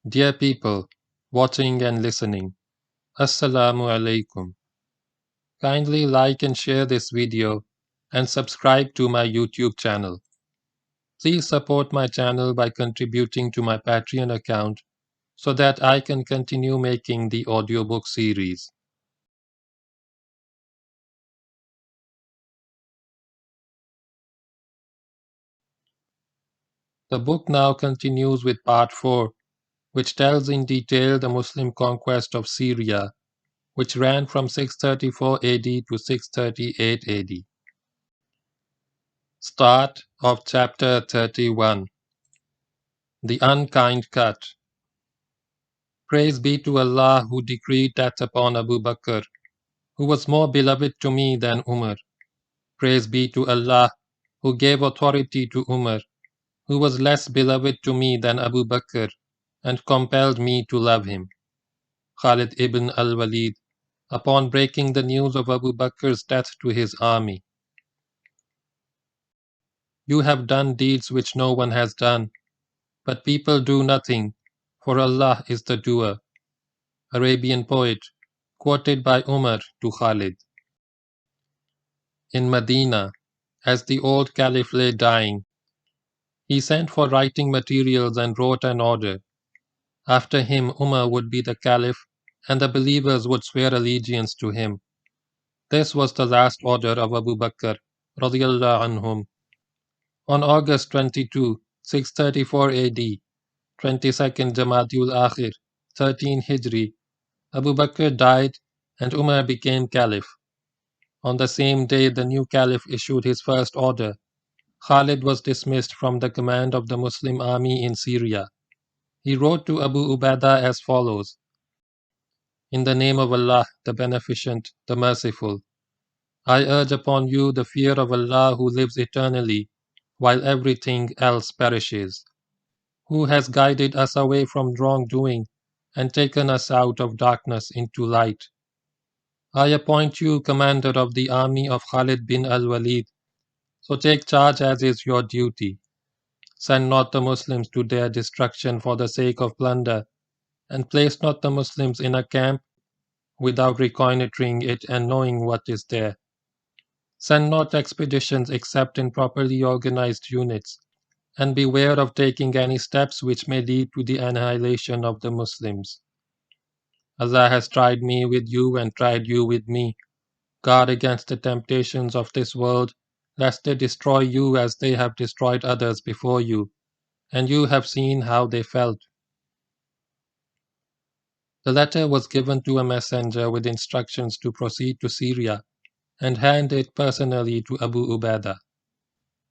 Dear people, watching and listening, Assalamu alaikum. Kindly like and share this video and subscribe to my YouTube channel. Please support my channel by contributing to my Patreon account so that I can continue making the audiobook series. The book now continues with part 4, which tells in detail the Muslim conquest of Syria, which ran from 634 AD to 638 AD. Start of chapter 31. The Unkind Cut. Praise be to Allah who decreed that upon Abu Bakr, who was more beloved to me than Umar. Praise be to Allah who gave authority to Umar, who was less beloved to me than Abu Bakr, and compelled me to love him. Khalid ibn Al-Waleed, upon breaking the news of Abu Bakr's death to his army. You have done deeds which no one has done, but people do nothing, for Allah is the doer. Arabian poet, quoted by Umar to Khalid. In Medina, as the old caliph lay dying, he sent for writing materials and wrote an order. After him, Umar would be the caliph, and the believers would swear allegiance to him. This was the last order of Abu Bakr, radiyallahu anhum. On August 22, 634 AD, 22nd Jamadiul Akhir, 13 Hijri, Abu Bakr died and Umar became caliph. On the same day, the new caliph issued his first order. Khalid was dismissed from the command of the Muslim army in Syria. He wrote to Abu Ubaidah as follows: In the name of Allah, the Beneficent, the Merciful, I urge upon you the fear of Allah who lives eternally, while everything else perishes, who has guided us away from wrongdoing and taken us out of darkness into light. I appoint you commander of the army of Khalid bin Al-Waleed, so take charge as is your duty. Send not the Muslims to their destruction for the sake of plunder, and place not the Muslims in a camp without reconnoitring it and knowing what is there. Send not expeditions except in properly organized units, and beware of taking any steps which may lead to the annihilation of the Muslims. Allah has tried me with you and tried you with me. Guard against the temptations of this world, lest they destroy you as they have destroyed others before you, and you have seen how they felt. The letter was given to a messenger with instructions to proceed to Syria and hand it personally to Abu Ubaidah.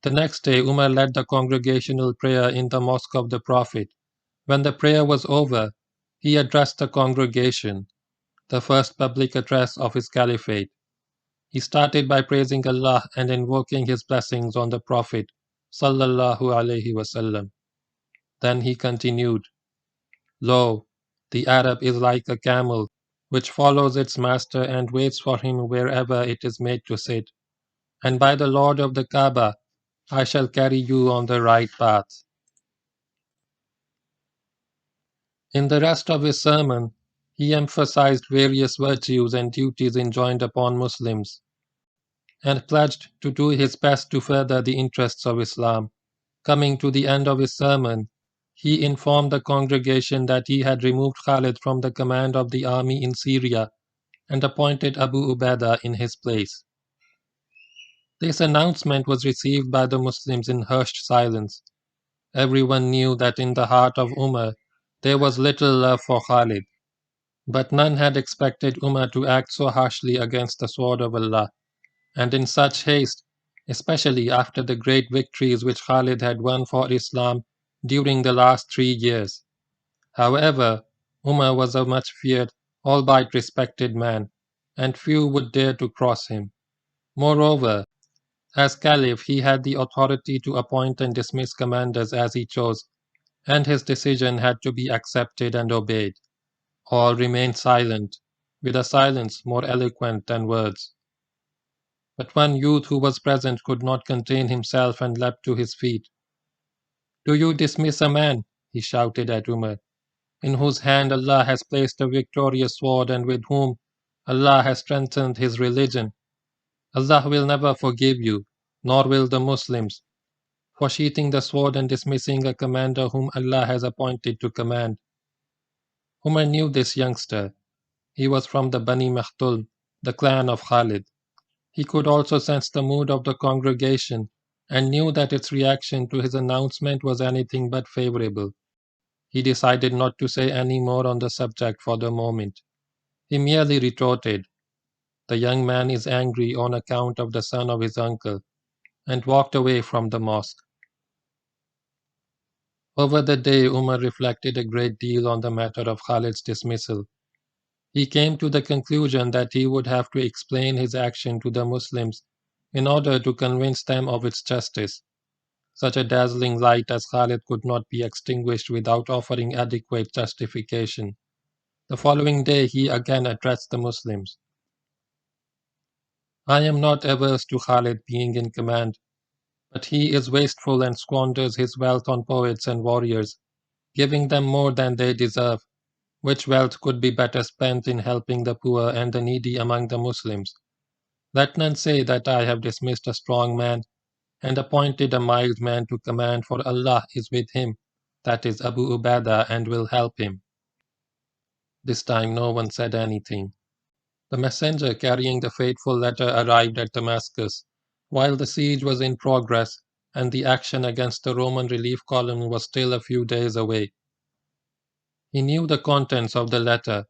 The next day, Umar led the congregational prayer in the mosque of the Prophet. When the prayer was over, he addressed the congregation, the first public address of his caliphate. He started by praising Allah and invoking His blessings on the Prophet sallallahu alaihi wasallam. Then he continued, Lo, the Arab is like a camel, which follows its master and waits for him wherever it is made to sit. And by the Lord of the Kaaba, I shall carry you on the right path. In the rest of his sermon, he emphasized various virtues and duties enjoined upon Muslims, and pledged to do his best to further the interests of Islam. Coming to the end of his sermon, he informed the congregation that he had removed Khalid from the command of the army in Syria and appointed Abu Ubaidah in his place. This announcement was received by the Muslims in hushed silence. Everyone knew that in the heart of Umar there was little love for Khalid, but none had expected Umar to act so harshly against the sword of Allah, and in such haste, especially after the great victories which Khalid had won for Islam during the last 3 years. However, Umar was a much feared, albeit respected man, and few would dare to cross him. Moreover, as Caliph, he had the authority to appoint and dismiss commanders as he chose, and his decision had to be accepted and obeyed, or remain silent, with a silence more eloquent than words. But one youth who was present could not contain himself and leapt to his feet. Do you dismiss a man? He shouted at Umar. in whose hand Allah has placed a victorious sword and with whom Allah has strengthened His religion. Allah will never forgive you, nor will the Muslims, for sheathing the sword and dismissing a commander whom Allah has appointed to command. Umar knew this youngster. He was from the Bani Makhtul, the clan of Khalid. He could also sense the mood of the congregation and knew that its reaction to his announcement was anything but favorable. He decided not to say any more on the subject for the moment. He merely retorted, "The young man is angry on account of the son of his uncle," and walked away from the mosque. Over the day, Umar reflected a great deal on the matter of Khalid's dismissal. He came to the conclusion that he would have to explain his action to the Muslims in order to convince them of its justice. Such a dazzling light as Khalid could not be extinguished without offering adequate justification. The following day he again addressed the Muslims. "I am not averse to Khalid being in command, but he is wasteful and squanders his wealth on poets and warriors, giving them more than they deserve, which wealth could be better spent in helping the poor and the needy among the Muslims. Let none say that I have dismissed a strong man and appointed a mild man to command, for Allah is with him, that is Abu Ubaidah, and will help him." This time no one said anything. The messenger carrying the fateful letter arrived at Damascus while the siege was in progress and the action against the Roman relief column was still a few days away. He knew the contents of the letter,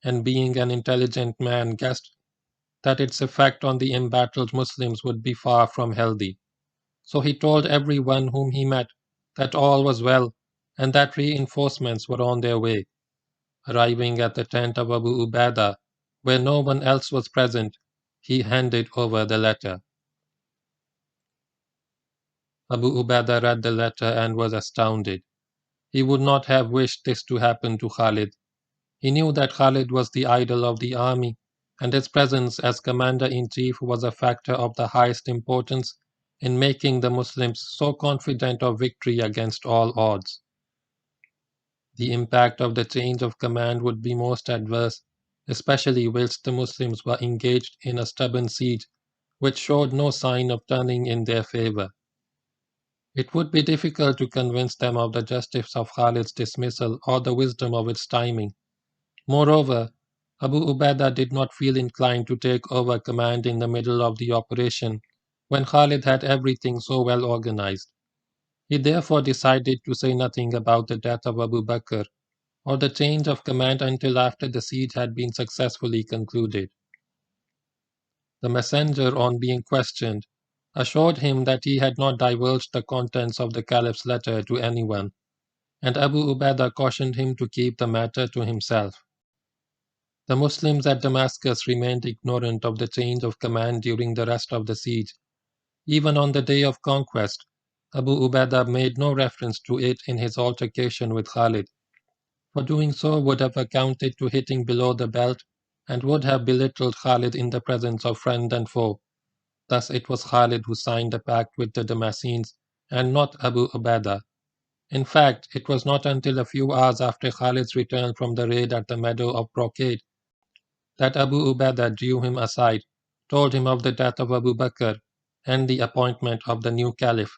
and being an intelligent man guessed that its effect on the embattled Muslims would be far from healthy. So he told everyone whom he met that all was well and that reinforcements were on their way. Arriving at the tent of Abu Ubaidah, where no one else was present, he handed over the letter. Abu Ubaidah read the letter and was astounded. He would not have wished this to happen to Khalid. He knew that Khalid was the idol of the army, and his presence as commander-in-chief was a factor of the highest importance in making the Muslims so confident of victory against all odds. The impact of the change of command would be most adverse, especially whilst the Muslims were engaged in a stubborn siege which showed no sign of turning in their favor. It would be difficult to convince them of the justice of Khalid's dismissal or the wisdom of its timing. Moreover, Abu Ubaidah did not feel inclined to take over command in the middle of the operation when Khalid had everything so well organized. He therefore decided to say nothing about the death of Abu Bakr or the change of command until after the siege had been successfully concluded. The messenger, on being questioned, assured him that he had not divulged the contents of the Caliph's letter to anyone, and Abu Ubaidah cautioned him to keep the matter to himself. The Muslims at Damascus remained ignorant of the change of command during the rest of the siege. Even on the day of conquest, Abu Ubaidah made no reference to it in his altercation with Khalid, for doing so would have amounted to hitting below the belt and would have belittled Khalid in the presence of friend and foe. Thus it was Khalid who signed the pact with the Damascenes and not Abu Ubaidah. In fact, it was not until a few hours after Khalid's return from the raid at the meadow of Brocade that Abu Ubaidah drew him aside, told him of the death of Abu Bakr and the appointment of the new Caliph,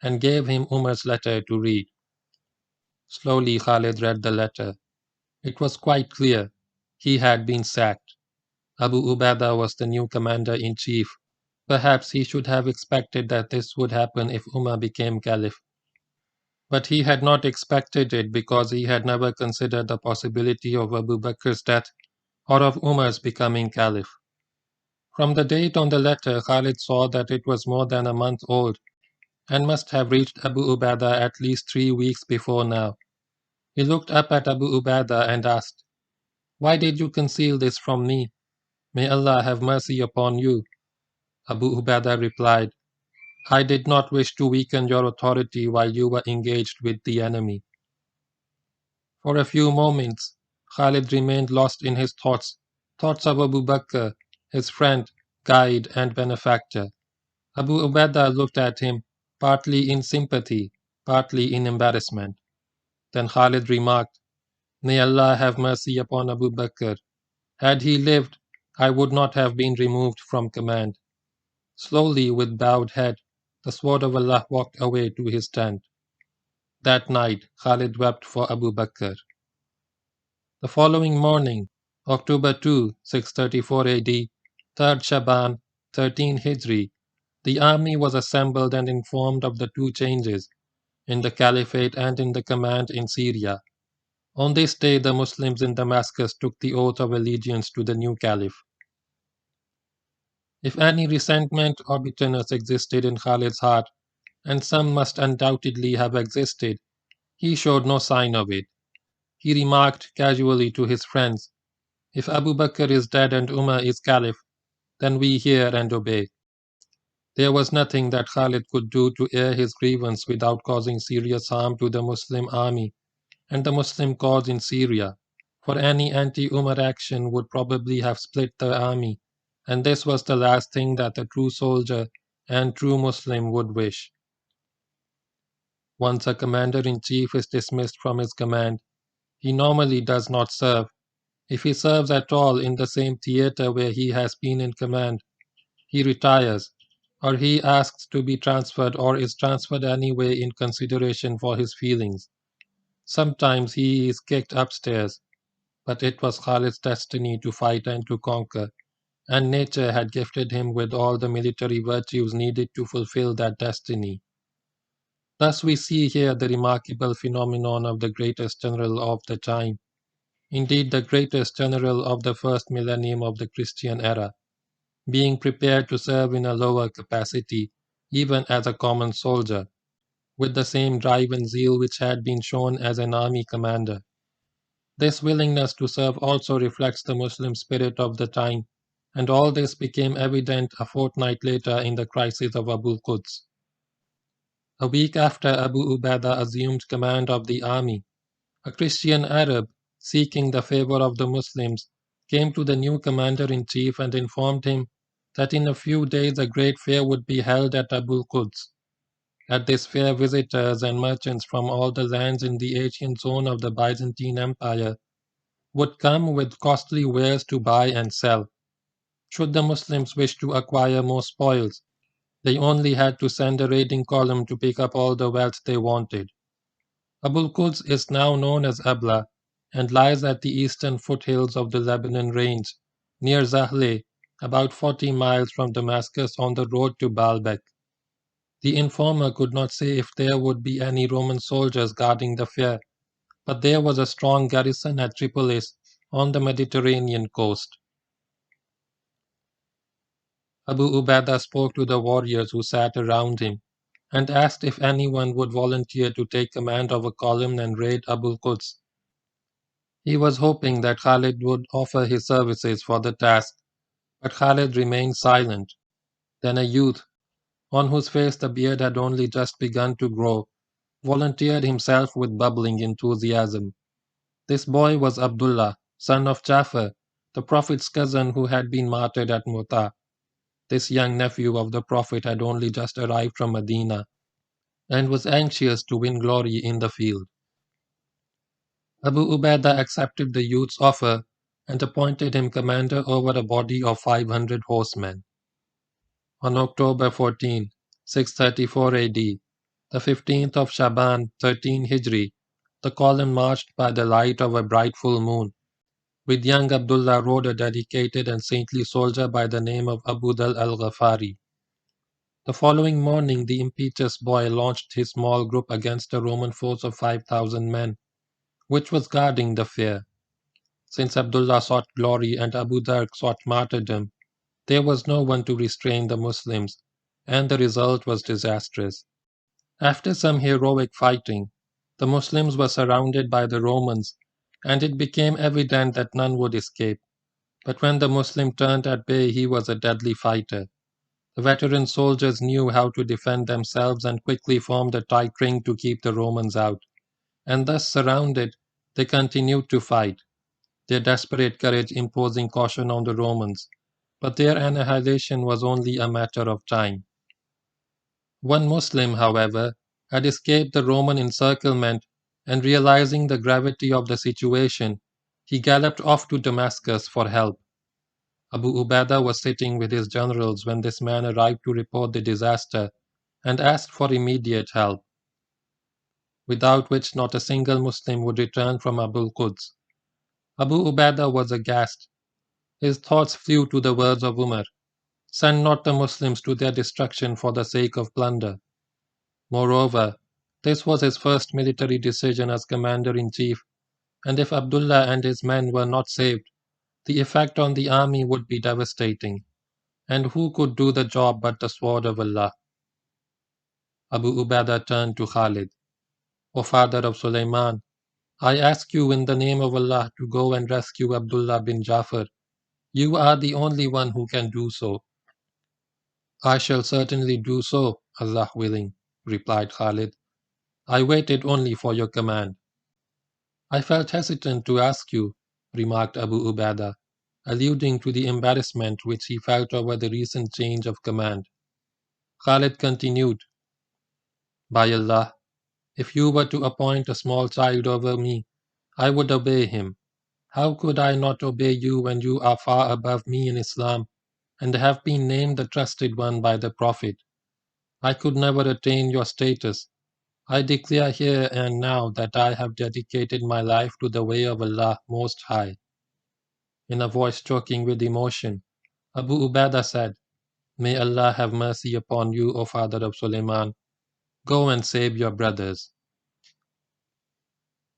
and gave him Umar's letter to read. Slowly Khalid read the letter. It was quite clear. He had been sacked. Abu Ubaidah was the new commander-in-chief. Perhaps he should have expected that this would happen if Umar became Caliph. But he had not expected it because he had never considered the possibility of Abu Bakr's death or of Umar's becoming Caliph. From the date on the letter, Khalid saw that it was more than a month old and must have reached Abu Ubaidah at least 3 weeks before now. He looked up at Abu Ubaidah and asked, "Why did you conceal this from me? May Allah have mercy upon you." Abu Ubaidah replied, "I did not wish to weaken your authority while you were engaged with the enemy." For a few moments, Khalid remained lost in his thoughts of Abu Bakr, his friend, guide, and benefactor. Abu Ubaidah looked at him, partly in sympathy, partly in embarrassment. Then Khalid remarked, May Allah have mercy upon Abu Bakr. Had he lived, I would not have been removed from command. Slowly, with bowed head, the sword of Allah walked away to his tent. That night, Khalid wept for Abu Bakr. The following morning, October 2, 634 AD, 3rd Shaban, 13 Hijri, the army was assembled and informed of the two changes in the caliphate and in the command in Syria. On this day, the Muslims in Damascus took the oath of allegiance to the new caliph. If any resentment or bitterness existed in Khalid's heart, and some must undoubtedly have existed, he showed no sign of it. He remarked casually to his friends, "If Abu Bakr is dead and Umar is caliph, then we hear and obey." There was nothing that Khalid could do to air his grievance without causing serious harm to the Muslim army and the Muslim cause in Syria, for any anti-Umar action would probably have split the army, and this was the last thing that a true soldier and true Muslim would wish. Once a commander-in-chief is dismissed from his command, he normally does not serve. If he serves at all in the same theater where he has been in command, he retires, or he asks to be transferred or is transferred anyway in consideration for his feelings. Sometimes he is kicked upstairs, but it was Khalid's destiny to fight and to conquer, and nature had gifted him with all the military virtues needed to fulfill that destiny. Thus we see here the remarkable phenomenon of the greatest general of the time, indeed the greatest general of the first millennium of the Christian era, being prepared to serve in a lower capacity, even as a common soldier, with the same drive and zeal which had been shown as an army commander. This willingness to serve also reflects the Muslim spirit of the time, and all this became evident a fortnight later in the crisis of Abu Quds. A week after Abu Ubaidah assumed command of the army, a Christian Arab, seeking the favor of the Muslims, came to the new commander-in-chief and informed him that in a few days a great fair would be held at Abu Quds. At this fair, visitors and merchants from all the lands in the Asian zone of the Byzantine Empire would come with costly wares to buy and sell. Should the Muslims wish to acquire more spoils, they only had to send a raiding column to pick up all the wealth they wanted. Abu Quds is now known as Abla and lies at the eastern foothills of the Lebanon range, near Zahle, about 40 miles from Damascus on the road to Baalbek. The informer could not say if there would be any Roman soldiers guarding the fair, but there was a strong garrison at Tripolis on the Mediterranean coast. Abu Ubaidah spoke to the warriors who sat around him and asked if anyone would volunteer to take command of a column and raid Abu Quds. He was hoping that Khalid would offer his services for the task, but Khalid remained silent. Then a youth, on whose face the beard had only just begun to grow, volunteered himself with bubbling enthusiasm. This boy was Abdullah, son of Jafar, the Prophet's cousin who had been martyred at Mutah. This young nephew of the Prophet had only just arrived from Madinah and was anxious to win glory in the field. Abu Ubaidah accepted the youth's offer and appointed him commander over a body of 500 horsemen. On October 14, 634 AD, the 15th of Shaban, 13 Hijri, the column marched by the light of a bright full moon. With young Abdullah rode a dedicated and saintly soldier by the name of Abu Dhal al-Ghafari. The following morning, the impetuous boy launched his small group against a Roman force of 5,000 men, which was guarding the fair. Since Abdullah sought glory and Abu Dhar sought martyrdom, there was no one to restrain the Muslims, and the result was disastrous. After some heroic fighting, the Muslims were surrounded by the Romans, and it became evident that none would escape. But when the Muslim turned at bay, he was a deadly fighter. The veteran soldiers knew how to defend themselves and quickly formed a tight ring to keep the Romans out. And thus surrounded, they continued to fight, their desperate courage imposing caution on the Romans. But their annihilation was only a matter of time. One Muslim, however, had escaped the Roman encirclement and realizing the gravity of the situation, he galloped off to Damascus for help. Abu Ubaidah was sitting with his generals when this man arrived to report the disaster and asked for immediate help, without which not a single Muslim would return from Abu Quds. Abu Ubaidah was aghast. His thoughts flew to the words of Umar, "Send not the Muslims to their destruction for the sake of plunder." Moreover, this was his first military decision as commander-in-chief, and if Abdullah and his men were not saved, the effect on the army would be devastating. And who could do the job but the sword of Allah? Abu Ubaidah turned to Khalid. "O father of Sulaiman, I ask you in the name of Allah to go and rescue Abdullah bin Jafar. You are the only one who can do so." "I shall certainly do so, Allah willing," replied Khalid. "I waited only for your command." "I felt hesitant to ask you," remarked Abu Ubaidah, alluding to the embarrassment which he felt over the recent change of command. Khalid continued, "By Allah, if you were to appoint a small child over me, I would obey him. How could I not obey you when you are far above me in Islam and have been named the Trusted One by the Prophet? I could never attain your status. I declare here and now that I have dedicated my life to the way of Allah Most High." In a voice choking with emotion, Abu Ubaidah said, "May Allah have mercy upon you, O father of Sulaiman. Go and save your brothers."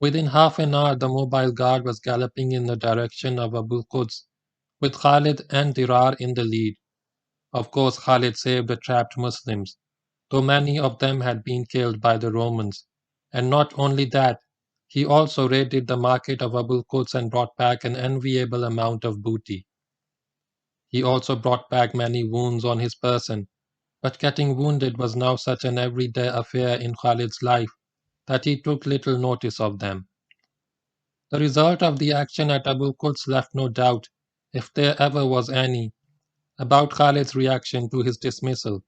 Within half an hour, the mobile guard was galloping in the direction of Abu Quds, with Khalid and Dirar in the lead. Of course, Khalid saved the trapped Muslims, though many of them had been killed by the Romans. And not only that, he also raided the market of Abu Quds and brought back an enviable amount of booty. He also brought back many wounds on his person, but getting wounded was now such an everyday affair in Khalid's life that he took little notice of them. The result of the action at Abu Quds left no doubt, if there ever was any, about Khalid's reaction to his dismissal.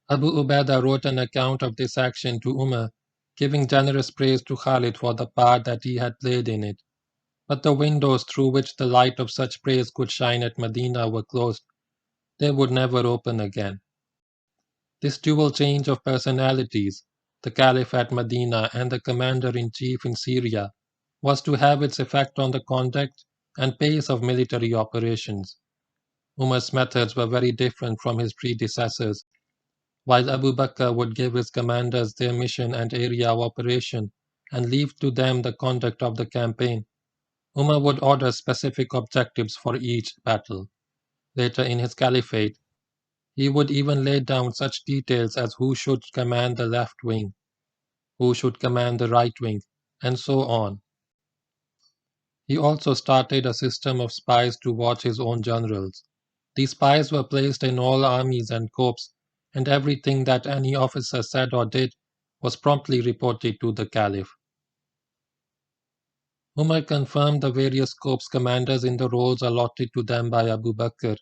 Abu Ubaidah wrote an account of this action to Umar, giving generous praise to Khalid for the part that he had played in it. But the windows through which the light of such praise could shine at Medina were closed. They would never open again. This dual change of personalities, the Caliph at Medina and the Commander-in-Chief in Syria, was to have its effect on the conduct and pace of military operations. Umar's methods were very different from his predecessors. While Abu Bakr would give his commanders their mission and area of operation and leave to them the conduct of the campaign, Umar would order specific objectives for each battle. Later in his caliphate, he would even lay down such details as who should command the left wing, who should command the right wing, and so on. He also started a system of spies to watch his own generals. These spies were placed in all armies and corps, and everything that any officer said or did was promptly reported to the Caliph. Umar confirmed the various corps commanders in the roles allotted to them by Abu Bakr.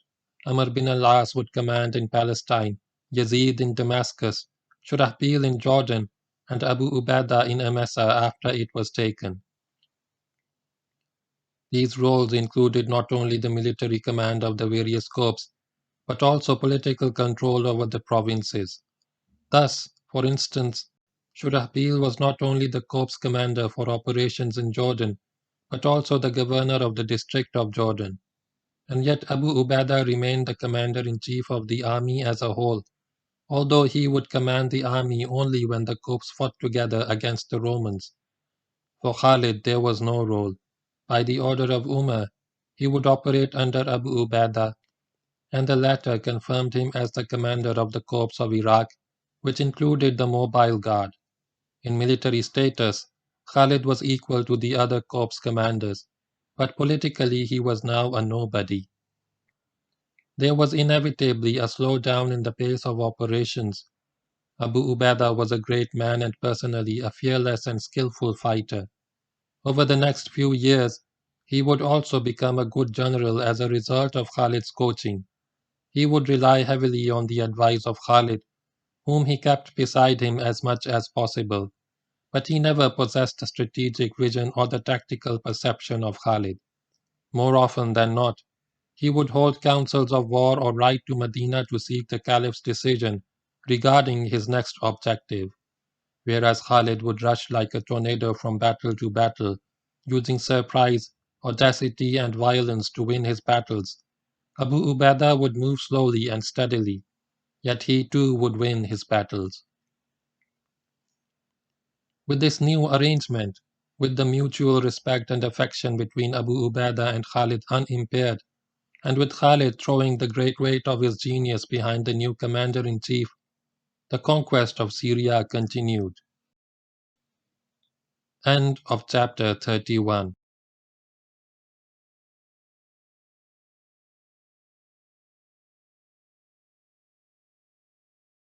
Amr bin al-As would command in Palestine, Yazid in Damascus, Shurahbil in Jordan, and Abu Ubaidah in Emesa after it was taken. These roles included not only the military command of the various corps, but also political control over the provinces. Thus, for instance, Shurahbil was not only the corps commander for operations in Jordan, but also the governor of the district of Jordan. And yet Abu Ubaidah remained the commander-in-chief of the army as a whole, although he would command the army only when the corps fought together against the Romans. For Khalid there was no role. By the order of Umar, he would operate under Abu Ubaidah, and the latter confirmed him as the commander of the corps of Iraq, which included the mobile guard. In military status, Khalid was equal to the other corps commanders, but politically he was now a nobody. There was inevitably a slowdown in the pace of operations. Abu Ubaidah was a great man and personally a fearless and skillful fighter. Over the next few years, he would also become a good general as a result of Khalid's coaching. He would rely heavily on the advice of Khalid, whom he kept beside him as much as possible. but he never possessed the strategic vision or the tactical perception of Khalid. More often than not, he would hold councils of war or ride to Medina to seek the Caliph's decision regarding his next objective, whereas Khalid would rush like a tornado from battle to battle, using surprise, audacity, and violence to win his battles. Abu Ubaidah would move slowly and steadily, yet he too would win his battles. With this new arrangement, with the mutual respect and affection between Abu Ubaidah and Khalid unimpaired, and with Khalid throwing the great weight of his genius behind the new commander-in-chief, the conquest of Syria continued. End of chapter 31.